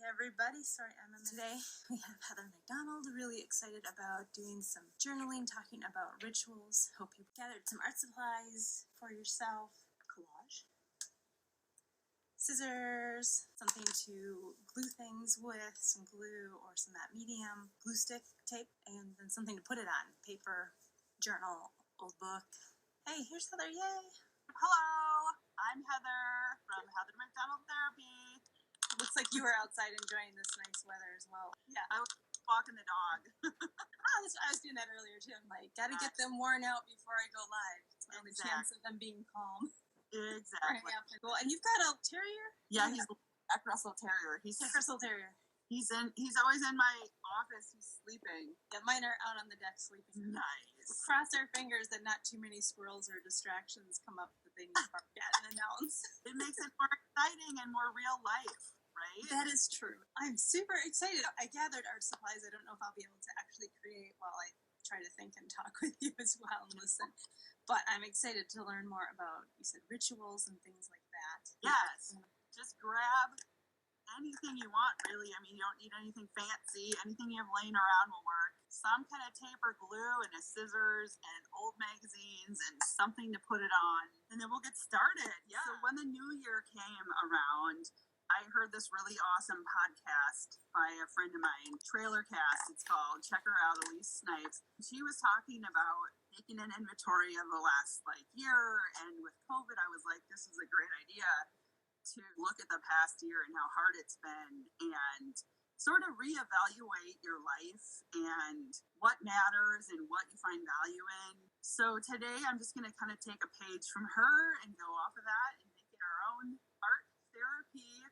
everybody. Sorry, Emma. Today we have Heather McDonald, really excited about doing some journaling, talking about rituals. Hope you gathered some art supplies for yourself. Collage, scissors, something to glue things with, some glue or some that medium glue stick tape, and then something to put it on. Paper, journal, old book. Hey, here's Heather. Yay! Hello, I'm Heather from Heather McDonald Therapy. Looks like you were outside enjoying this nice weather as well. Yeah, I was walking the dog. I was doing that earlier too. I'm like, gotta get them worn out before I go live. It's my only chance of them being calm. Exactly. Well, and you've got a terrier? Yeah, he's a Jack Russell Terrier. Jack Russell Terrier. He's always in my office. He's sleeping. Yeah, mine are out on the deck sleeping. Nice. Cross our fingers that not too many squirrels or distractions come up that they need to bark at and announce. It makes it more exciting and more real life. Right? That is true. I'm super excited. I gathered art supplies. I don't know if I'll be able to actually create while I try to think and talk with you as well and listen. But I'm excited to learn more about, you said, rituals and things like that. Yes. Just grab anything you want, really. I mean, you don't need anything fancy. Anything you have laying around will work. Some kind of tape or glue and a scissors and old magazines and something to put it on. And then we'll get started. Yeah. So when the new year came around, I heard this really awesome podcast by a friend of mine, Trailer Cast, it's called. Check her out, Elise Snipes. She was talking about taking an inventory of the last year, and with COVID, I was like, this is a great idea to look at the past year and how hard it's been and sort of reevaluate your life and what matters and what you find value in. So today I'm just going to kind of take a page from her and go off of that and make it our own art therapy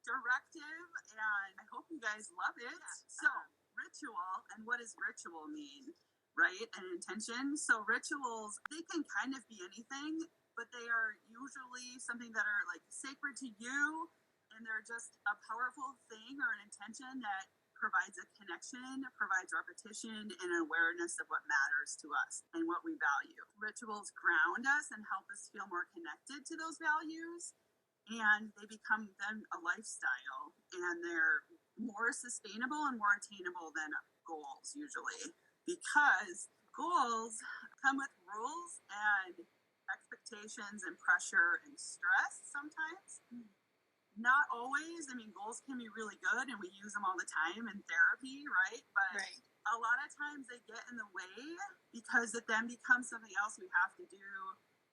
directive, and I hope you guys love it. So, ritual, and what does ritual mean, right? And intention. So, rituals, they can kind of be anything, but they are usually something that are sacred to you, and they're just a powerful thing or an intention that provides a connection, provides repetition, and an awareness of what matters to us and what we value. Rituals ground us and help us feel more connected to those values. And they become then a lifestyle, and they're more sustainable and more attainable than goals usually, because goals come with rules and expectations and pressure and stress sometimes. Not always. I mean, goals can be really good and we use them all the time in therapy, right? But a lot of times they get in the way because it then becomes something else we have to do.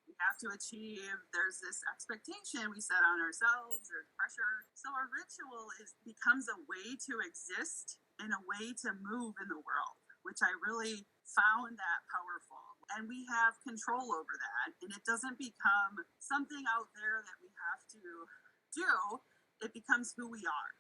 We have to achieve. There's this expectation we set on ourselves. There's pressure. So a ritual becomes a way to exist and a way to move in the world, which I really found that powerful. And we have control over that. And it doesn't become something out there that we have to do. It becomes who we are.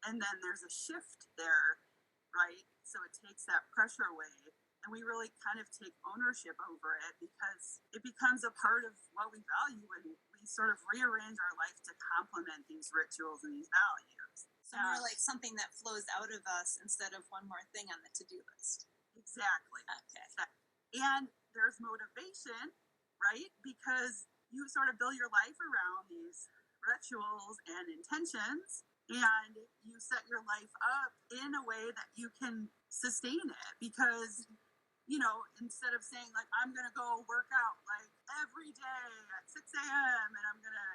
And then there's a shift there, right? So it takes that pressure away. And we really kind of take ownership over it because it becomes a part of what we value, and we sort of rearrange our life to complement these rituals and these values. So more like something that flows out of us instead of one more thing on the to-do list. Exactly. Okay. And there's motivation, right? Because you sort of build your life around these rituals and intentions, and you set your life up in a way that you can sustain it because instead of saying I'm going to go work out every day at 6 a.m. and I'm going to,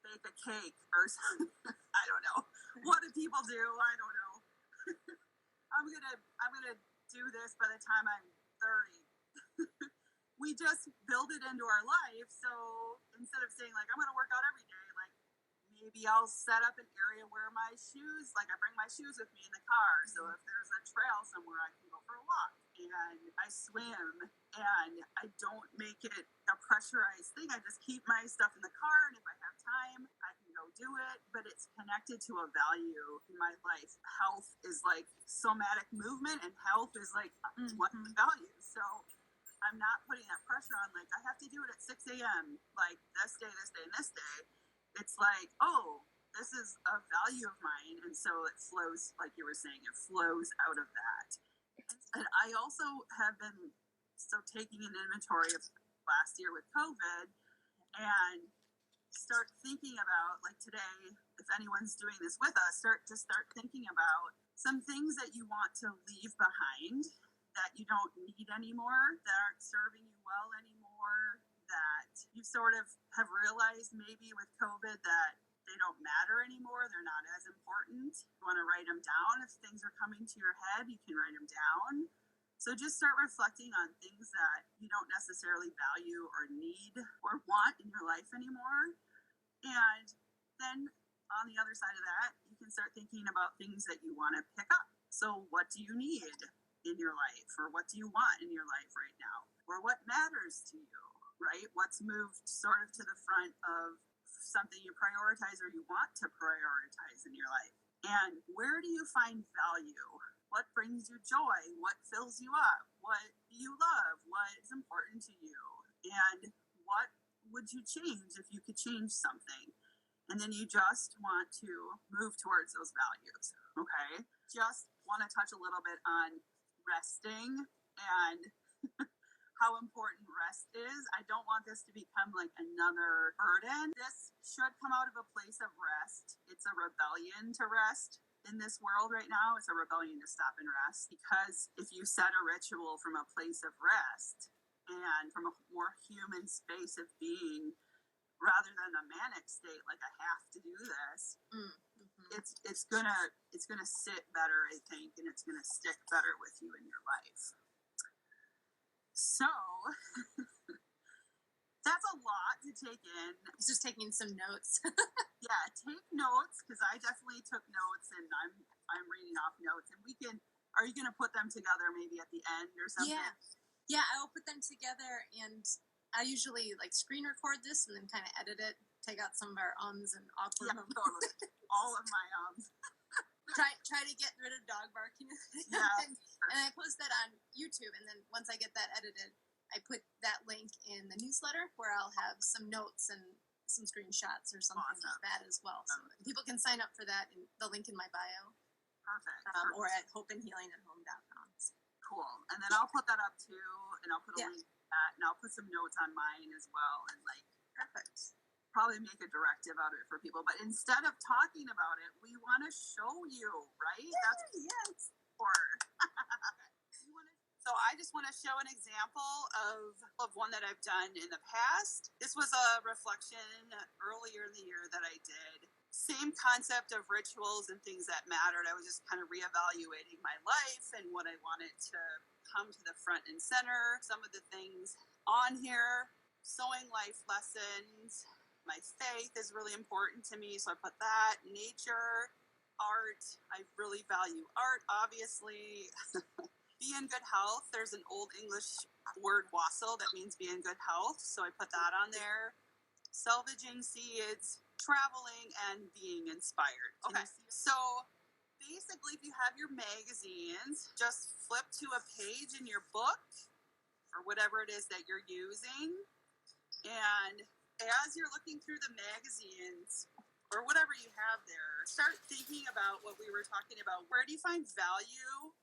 bake a cake or something. I don't know. What do people do? I don't know. I'm going to do this by the time I'm 30. We just build it into our life. So instead of saying I'm going to work out every day, maybe I'll set up an area where my shoes, I bring my shoes with me in the car. So if there's a trail somewhere, I can go for a walk. And I swim, and I don't make it a pressurized thing. I just keep my stuff in the car, and if I have time, I can go do it. But it's connected to a value in my life. Health is somatic movement, and health is one of the values. So I'm not putting that pressure on, I have to do it at 6 a.m., this day, and this day. It's this is a value of mine, and so it flows, like you were saying, it flows out of that. And I also have been taking an inventory of last year with COVID and start thinking about today if anyone's doing this with us, start thinking about some things that you want to leave behind that you don't need anymore, that aren't serving you well anymore, that you sort of have realized maybe with COVID that they don't matter anymore, they're not as important. You want to write them down. If things are coming to your head, you can write them down. So just start reflecting on things that you don't necessarily value or need or want in your life anymore. And then on the other side of that, you can start thinking about things that you want to pick up. So what do you need in your life, or what do you want in your life right now, or what matters to you, right? What's moved sort of to the front of something you prioritize or you want to prioritize in your life? And where do you find value? What brings you joy? What fills you up? What do you love? What is important to you? And what would you change if you could change something? And then you just want to move towards those values, okay? Just want to touch a little bit on resting and how important rest is. I don't want this to become like another burden. This should come out of a place of rest. It's a rebellion to rest in this world right now. It's a rebellion to stop and rest, because if you set a ritual from a place of rest and from a more human space of being, rather than a manic state, like I have to do this, it's gonna sit better, I think, and it's gonna stick better with you in your life. So that's a lot to take in. I was just taking some notes. Yeah, take notes, because I definitely took notes, and I'm reading off notes, and are you gonna put them together maybe at the end or something? Yeah, I will put them together, and I usually like screen record this and then kind of edit it, take out some of our ums and awkward moments. Totally. All of my ums. Try to get rid of dog barking. Yeah. And I post that on YouTube, and then once I get that edited, I put that link in the newsletter where I'll have some notes and some screenshots or something like that as well. So people can sign up for that in the link in my bio. Perfect. Or at hopeandhealingathome.com. Cool. And then I'll put that up too, and I'll put a link to that, and I'll put some notes on mine as well, and perfect. Probably make a directive out of it for people. But instead of talking about it, we want to show you, right? That's yes. For. So I just want to show an example of one that I've done in the past. This was a reflection earlier in the year that I did. Same concept of rituals and things that mattered. I was just kind of reevaluating my life and what I wanted to come to the front and center. Some of the things on here, sewing life lessons. My faith is really important to me, so I put that. Nature, art. I really value art, obviously. Be in good health. There's an old English word, wassail, that means be in good health, so I put that on there. Salvaging seeds, traveling, and being inspired. Okay, so basically, if you have your magazines, just flip to a page in your book or whatever it is that you're using, and as you're looking through the magazines or whatever you have there, start thinking about what we were talking about. Where do you find value?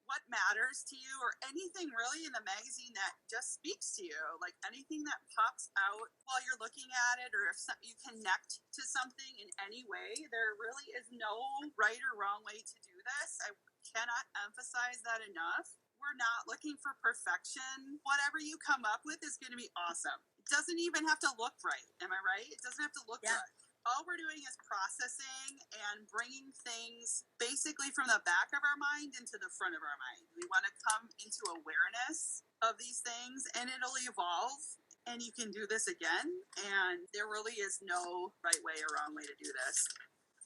What matters to you, or anything really in the magazine that just speaks to you, like anything that pops out while you're looking at it, or if you connect to something in any way. There really is no right or wrong way to do this. I cannot emphasize that enough. We're not looking for perfection. Whatever you come up with is going to be awesome. It doesn't even have to look right. Am I right? It doesn't have to look good. All we're doing is processing and bringing things basically from the back of our mind into the front of our mind. We want to come into awareness of these things, and it'll evolve, and you can do this again, and there really is no right way or wrong way to do this.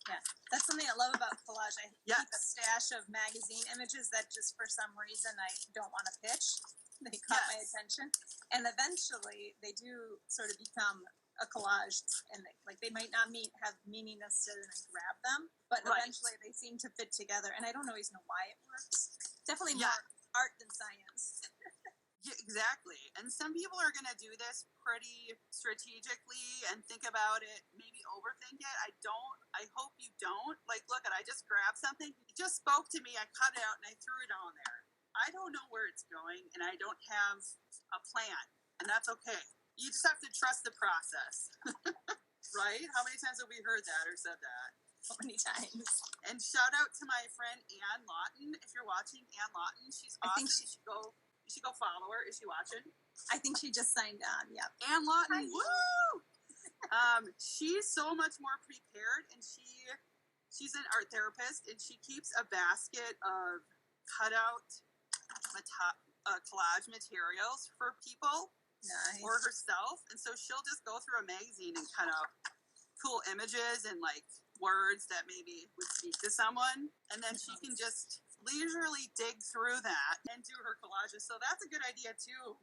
Yeah, that's something I love about Collage. I keep a stash of magazine images that just for some reason I don't want to pitch. They caught my attention, and eventually they do sort of become a collage, and they might not have meaning necessarily when I grab them, but eventually they seem to fit together, and I don't always know why it works. Definitely more art than science. Yeah, exactly. And some people are going to do this pretty strategically and think about it, maybe overthink it. I hope you don't. Like, look, I just grabbed something. It just spoke to me. I cut it out and I threw it on there. I don't know where it's going, and I don't have a plan, and that's okay. You just have to trust the process. Right? How many times have we heard that or said that? So many times. And shout out to my friend Ann Lawton. If you're watching, Ann Lawton, she's awesome. You should go follow her. Is she watching? I think she just signed on. Yep. Ann Lawton, woo! She's so much more prepared, and she's an art therapist, and she keeps a basket of cutout collage materials for people. Nice. Or herself, and so she'll just go through a magazine and cut out cool images and like words that maybe would speak to someone, and then she can just leisurely dig through that and do her collages. So that's a good idea too.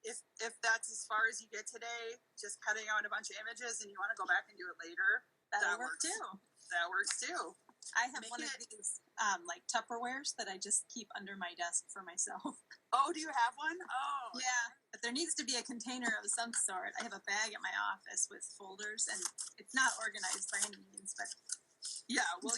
If that's as far as you get today, just cutting out a bunch of images and you want to go back and do it later, that works too. That works too. I have one of these like Tupperwares that I just keep under my desk for myself. Oh, do you have one? Oh, yeah. But there needs to be a container of some sort. I have a bag at my office with folders, and it's not organized by any means, but yeah, well,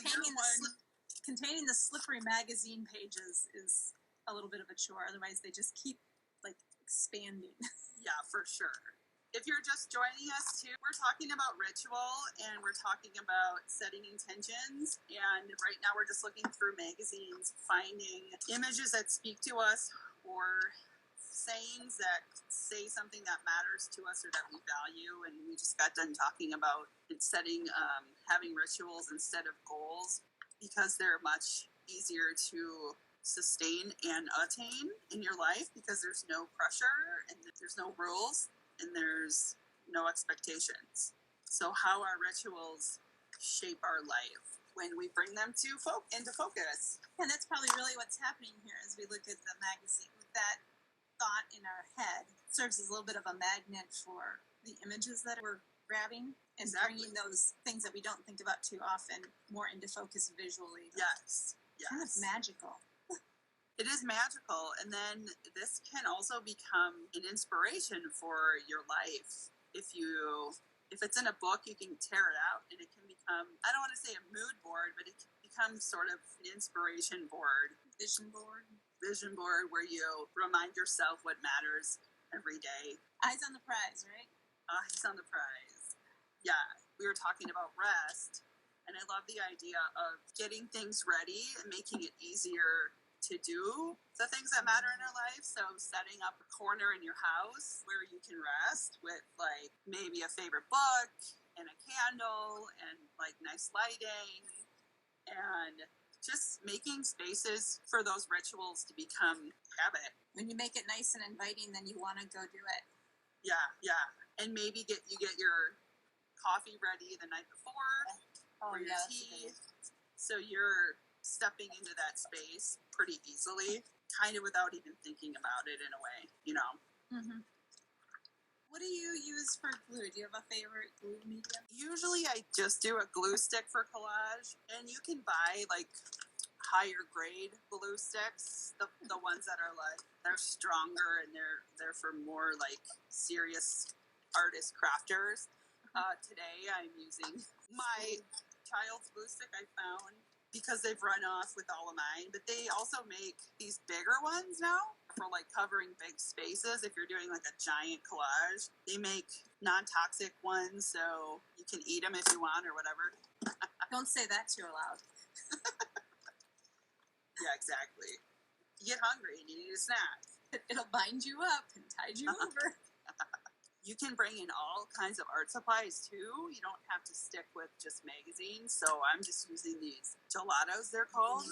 containing the slippery magazine pages is a little bit of a chore. Otherwise, they just keep like expanding. Yeah, for sure. If you're just joining us too, we're talking about ritual and we're talking about setting intentions. And right now we're just looking through magazines, finding images that speak to us or sayings that say something that matters to us or that we value. And we just got done talking about setting, having rituals instead of goals because they're much easier to sustain and attain in your life because there's no pressure and there's no rules. And there's no expectations. So how our rituals shape our life when we bring them into focus. And that's probably really what's happening here as we look at the magazine. With that thought in our head, it serves as a little bit of a magnet for the images that we're grabbing and bringing those things that we don't think about too often more into focus visually. Yes. Kind of magical. It is magical, and then this can also become an inspiration for your life. If it's in a book, you can tear it out, and it can become, I don't want to say a mood board, but it can become sort of an inspiration board. Vision board. Vision board where you remind yourself what matters every day. Eyes on the prize, right? Eyes on the prize. Yeah, we were talking about rest, and I love the idea of getting things ready and making it easier to do the things that matter in our life. So setting up a corner in your house where you can rest with like maybe a favorite book and a candle and like nice lighting and just making spaces for those rituals to become habit. When you make it nice and inviting, then you want to go do it. Yeah. And maybe you get your coffee ready the night before or your tea. So you're stepping into that space pretty easily, kind of without even thinking about it in a way, you know. Mm-hmm. What do you use for glue? Do you have a favorite glue medium? Usually I just do a glue stick for collage, and you can buy like higher grade glue sticks, the ones that are like, they're stronger and they're for more like serious artist crafters. Today I'm using my child's glue stick I found because they've run off with all of mine, but they also make these bigger ones now for like covering big spaces. If you're doing like a giant collage, they make non-toxic ones so you can eat them if you want or whatever. Don't say that too loud. Yeah, exactly. You get hungry and you need a snack. It'll bind you up and tide you over. You can bring in all kinds of art supplies too. You don't have to stick with just magazines. So I'm just using these gelatos, they're called.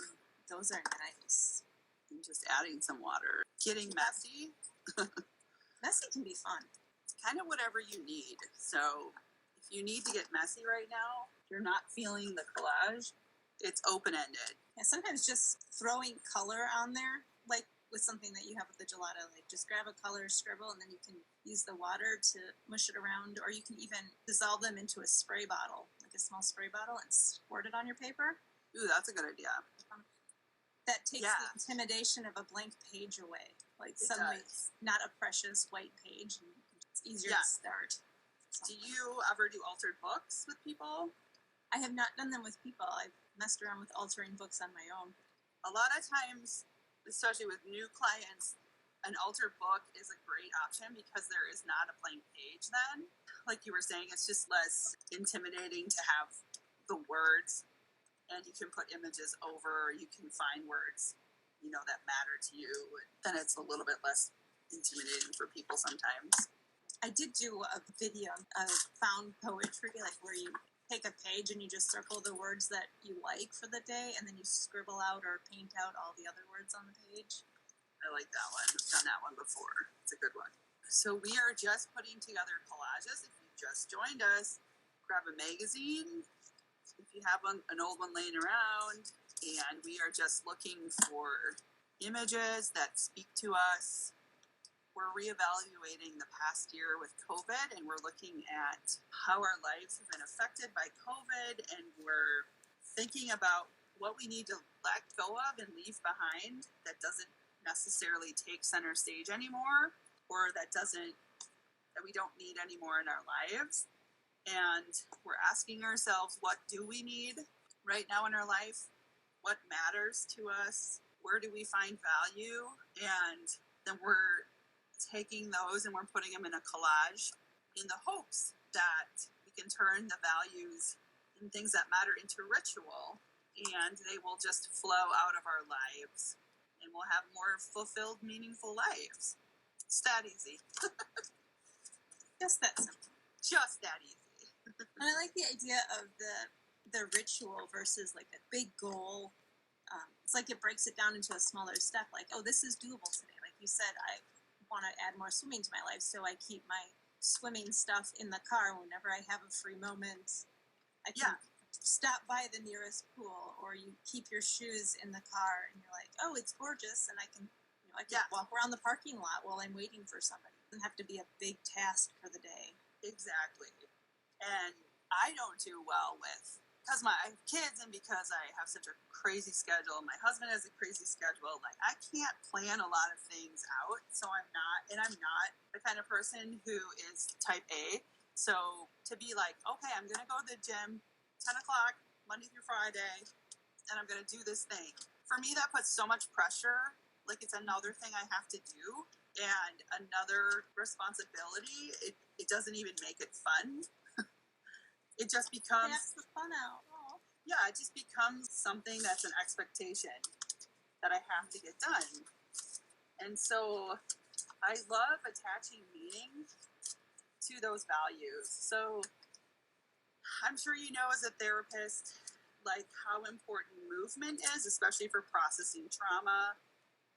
Those are nice. And just adding some water. Getting messy. Messy can be fun. It's kind of whatever you need. So if you need to get messy right now, you're not feeling the collage, it's open-ended. Yeah, sometimes just throwing color on there, like with something that you have with the gelato, like just grab a color, scribble, and then you can use the water to mush it around, or you can even dissolve them into a spray bottle, like a small spray bottle, and squirt it on your paper. Ooh, that's a good idea. That takes the intimidation of a blank page away. Like suddenly it's not a precious white page, and it's easier to start. Do you ever do altered books with people? I have not done them with people. I've messed around with altering books on my own. A lot of times, especially with new clients, an altered book is a great option because there is not a blank page then. Like you were saying, it's just less intimidating to have the words, and you can put images over, or you can find words, that matter to you. Then it's a little bit less intimidating for people sometimes. I did do a video of found poetry, like where you take a page and you just circle the words that you like for the day, and then you scribble out or paint out all the other words on the page. I like that one. I've done that one before. It's a good one. So we are just putting together collages. If you just joined us, grab a magazine if you have an old one laying around, and we are just looking for images that speak to us. We're reevaluating the past year with COVID, and we're looking at how our lives have been affected by COVID, and we're thinking about what we need to let go of and leave behind that doesn't necessarily take center stage anymore, or that we don't need anymore in our lives. And we're asking ourselves, what do we need right now in our life? What matters to us? Where do we find value? And then we're taking those and we're putting them in a collage in the hopes that we can turn the values and things that matter into ritual, and they will just flow out of our lives, and we'll have more fulfilled, meaningful lives. It's that easy. Just that simple. Just that easy. And I like the idea of the ritual versus like a big goal. It's like it breaks it down into a smaller step. Like, oh, this is doable today. Like you said, I want to add more swimming to my life, so I keep my swimming stuff in the car whenever I have a free moment. I can stop by the nearest pool, or you keep your shoes in the car and you're like, oh, it's gorgeous, and I can walk around the parking lot while I'm waiting for somebody. It doesn't have to be a big task for the day. Exactly. And I don't do well because I have kids and because I have such a crazy schedule. My husband has a crazy schedule. Like, I can't plan a lot of things out. So I'm not the kind of person who is type A. So to be like, okay, I'm going to go to the gym 10 o'clock, Monday through Friday, and I'm going to do this thing. For me, that puts so much pressure. Like, it's another thing I have to do and another responsibility. It doesn't even make it fun. It just becomes... That's the fun out. Oh. Yeah, it just becomes something that's an expectation that I have to get done. And so I love attaching meaning to those values. So I'm sure you know, as a therapist, like how important movement is, especially for processing trauma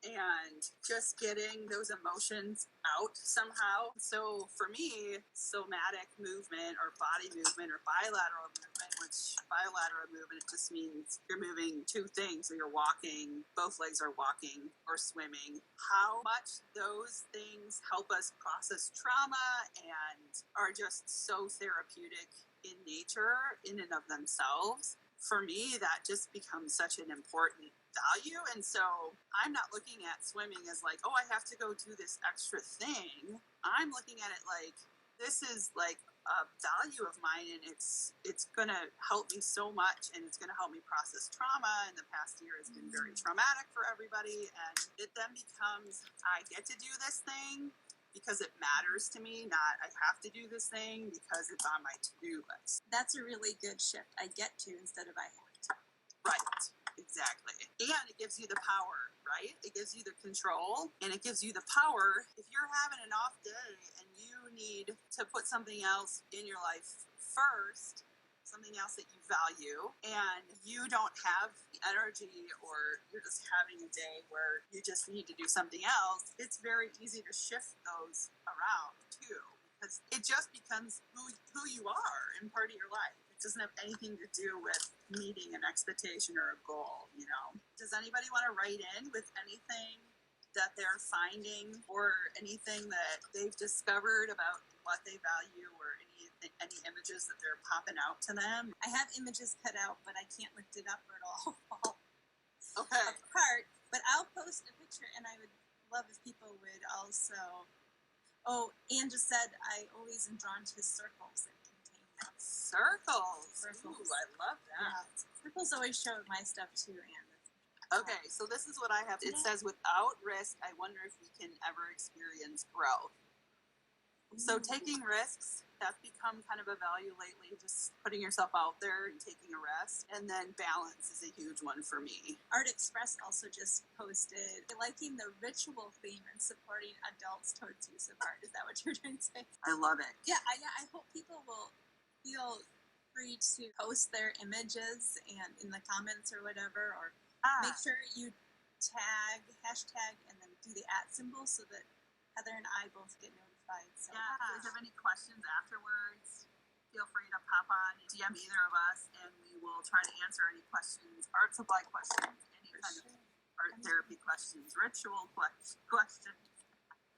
and just getting those emotions out somehow. So for me, somatic movement or body movement or bilateral movement, which bilateral movement just means you're moving two things. So you're walking, both legs are walking or swimming. How much those things help us process trauma and are just so therapeutic in nature in and of themselves. For me, that just becomes such an important value. And so I'm not looking at swimming as like, oh, I have to go do this extra thing. I'm looking at it like, this is like a value of mine, and it's going to help me so much, and it's going to help me process trauma. And the past year has been very traumatic for everybody. And it then becomes, I get to do this thing because it matters to me, not I have to do this thing because it's on my to-do list. That's a really good shift. I get to instead of I have to. Right, exactly. And it gives you the power, right? It gives you the control, and it gives you the power. If you're having an off day and you need to put something else in your life first, something else that you value, and you don't have the energy, or you're just having a day where you just need to do something else, it's very easy to shift those around too, because it just becomes who you are and part of your life. It doesn't have anything to do with meeting an expectation or a goal, you know. Does anybody want to write in with anything that they're finding, or anything that they've discovered about what they value, or any images that they're popping out to them? I have images cut out, but I can't lift it up or it'll fall Okay. apart. But I'll post a picture, and I would love if people would also... Oh, Anne just said, I always am drawn to circles that contain them. Circles. Ooh, I love that. Yeah. Circles always show my stuff too, Anne. Okay, so this is what I have. It says, without risk, I wonder if we can ever experience growth. So taking risks, that's become kind of a value lately, just putting yourself out there and taking a risk. And then balance is a huge one for me. Art Express also just posted liking the ritual theme and supporting adults towards use of art. Is that what you're trying to say? I love it. Yeah, I hope people will feel free to post their images and in the comments or whatever, or make sure you hashtag, and then do the @ symbol so that Heather and I both get notified. So yeah, if you guys have any questions afterwards, feel free to pop on and DM either of us, and we will try to answer any questions, art supply questions, any kind of art therapy questions, ritual questions.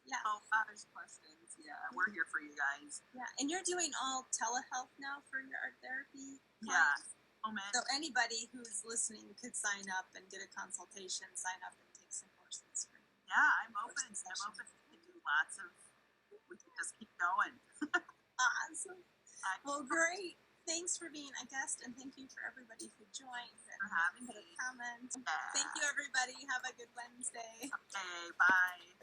Yeah. Collage questions. Yeah, we're here for you guys. Yeah, and you're doing all telehealth now for your art therapy class? Yeah. Oh, man. So anybody who's listening could sign up and get a consultation, sign up and take some courses. Yeah, I'm open. I'm open to do lots of, we can just keep going. Awesome. Well, great. Thanks for being a guest, and thank you for everybody who joined and for having put a me. comment. Yeah. Thank you, everybody. Have a good Wednesday. Okay, bye.